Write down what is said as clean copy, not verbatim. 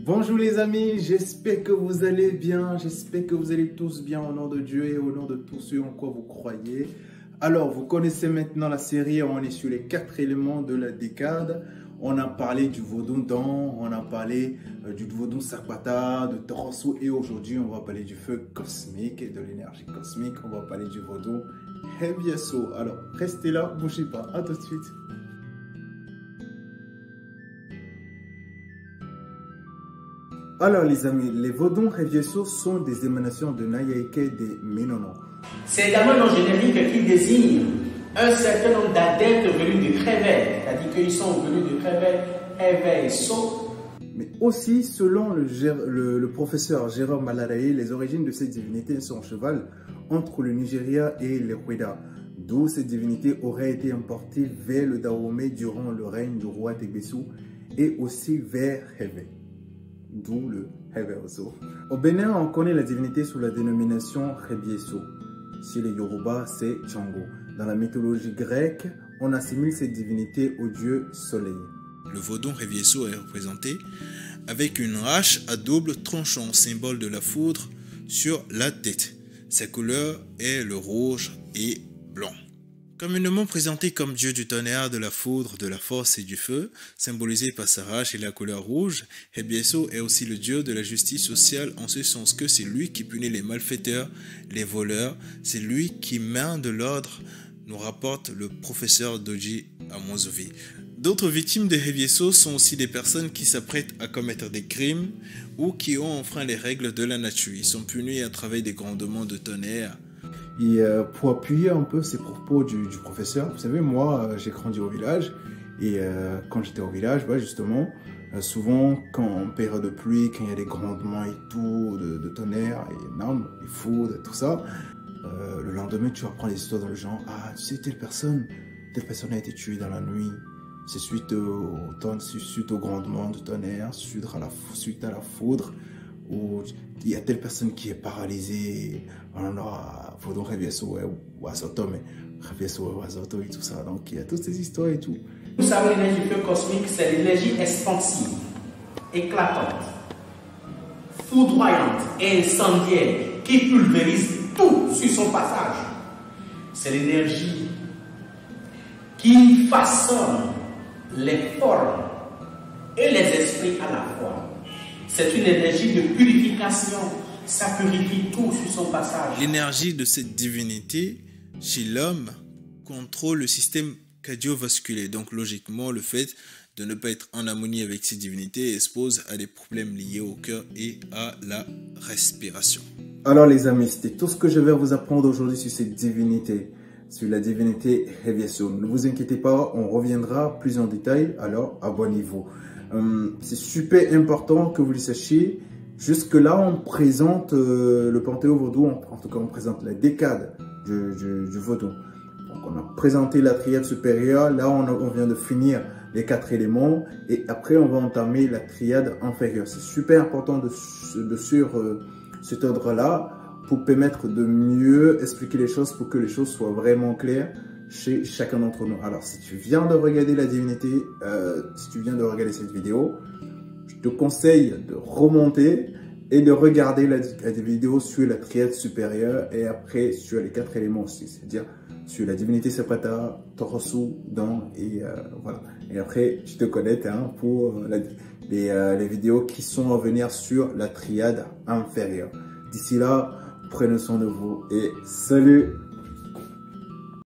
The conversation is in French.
Bonjour les amis, j'espère que vous allez bien, j'espère que vous allez tous bien au nom de Dieu et au nom de tous ceux en quoi vous croyez. Alors, vous connaissez maintenant la série, on est sur les 4 éléments de la décade. On a parlé du Vodun Don, on a parlé du Vodun Sapata, de Torosu et aujourd'hui on va parler du feu cosmique et de l'énergie cosmique. On va parler du Vodun Hevieso. Alors, restez là, bougez pas, à tout de suite. Alors les amis, les Vodun Hevieso sont des émanations de Nayake des Menono. C'est également un nom générique qui désigne un certain nombre d'adeptes venus du Réveil, c'est-à-dire qu'ils sont venus du Réveil, Hevieso. Mais aussi, selon le professeur Jérôme Malaraye, les origines de cette divinité sont en cheval entre le Nigeria et les Oueda, d'où cette divinité aurait été importée vers le Dahomey durant le règne du roi Tegbesu et aussi vers Heve, d'où le Hevieso. Au Bénin, on connaît la divinité sous la dénomination Hevieso. Chez les Yoruba, c'est Chango. Dans la mythologie grecque, on assimile cette divinité au dieu soleil. Le Vodun Hevieso est représenté avec une hache à double tranchant, symbole de la foudre, sur la tête. Sa couleur est le rouge et blanc. Communément présenté comme dieu du tonnerre, de la foudre, de la force et du feu, symbolisé par sa hache et la couleur rouge, Hevieso est aussi le dieu de la justice sociale en ce sens que c'est lui qui punit les malfaiteurs, les voleurs, c'est lui qui maintient de l'ordre, nous rapporte le professeur Doji Amozovi. D'autres victimes de Hevieso sont aussi des personnes qui s'apprêtent à commettre des crimes ou qui ont enfreint les règles de la nature. Ils sont punis à travers des grondements de tonnerre. Et pour appuyer un peu ces propos du professeur, vous savez, moi, j'ai grandi au village. Et quand j'étais au village, justement, souvent, quand en période de pluie, quand il y a des grondements et tout, de tonnerre, et énorme, et foudre, tout ça, le lendemain, tu apprends des histoires dans le genre, ah, tu sais, telle personne a été tuée dans la nuit. C'est suite au grondement de tonnerre, suite à la foudre, où il y a telle personne qui est paralysée. On aura Vodun Hevieso ou Azoto, mais Hevieso ou Azoto et tout ça. Donc il y a toutes ces histoires et tout. Vous savez, l'énergie du feu cosmique, c'est l'énergie expansive, éclatante, foudroyante et incendiaire qui pulvérise tout sur son passage. C'est l'énergie qui façonne les formes et les esprits à la fois. C'est une énergie de purification, ça purifie tout sur son passage. L'énergie de cette divinité chez l'homme contrôle le système cardiovasculaire. Donc logiquement, le fait de ne pas être en harmonie avec cette divinité expose à des problèmes liés au cœur et à la respiration. Alors les amis, c'était tout ce que je vais vous apprendre aujourd'hui sur cette divinité, sur la divinité Hevieso. Ne vous inquiétez pas, on reviendra plus en détail, alors abonnez-vous. C'est super important que vous le sachiez. Jusque là, on présente le Panthéon Vaudou, en tout cas on présente la décade du Vaudou. Donc on a présenté la triade supérieure, là on vient de finir les 4 éléments et après on va entamer la triade inférieure. C'est super important de suivre cet ordre-là pour permettre de mieux expliquer les choses, pour que les choses soient vraiment claires chez chacun d'entre nous. Alors, si tu viens de regarder la divinité, si tu viens de regarder cette vidéo, je te conseille de remonter et de regarder la vidéo sur la triade supérieure et après sur les 4 éléments aussi, c'est-à-dire sur la divinité Sapata, Torosu, Dan et voilà. Et après, tu te connectes pour les vidéos qui sont à venir sur la triade inférieure. D'ici là, prenez soin de vous et salut!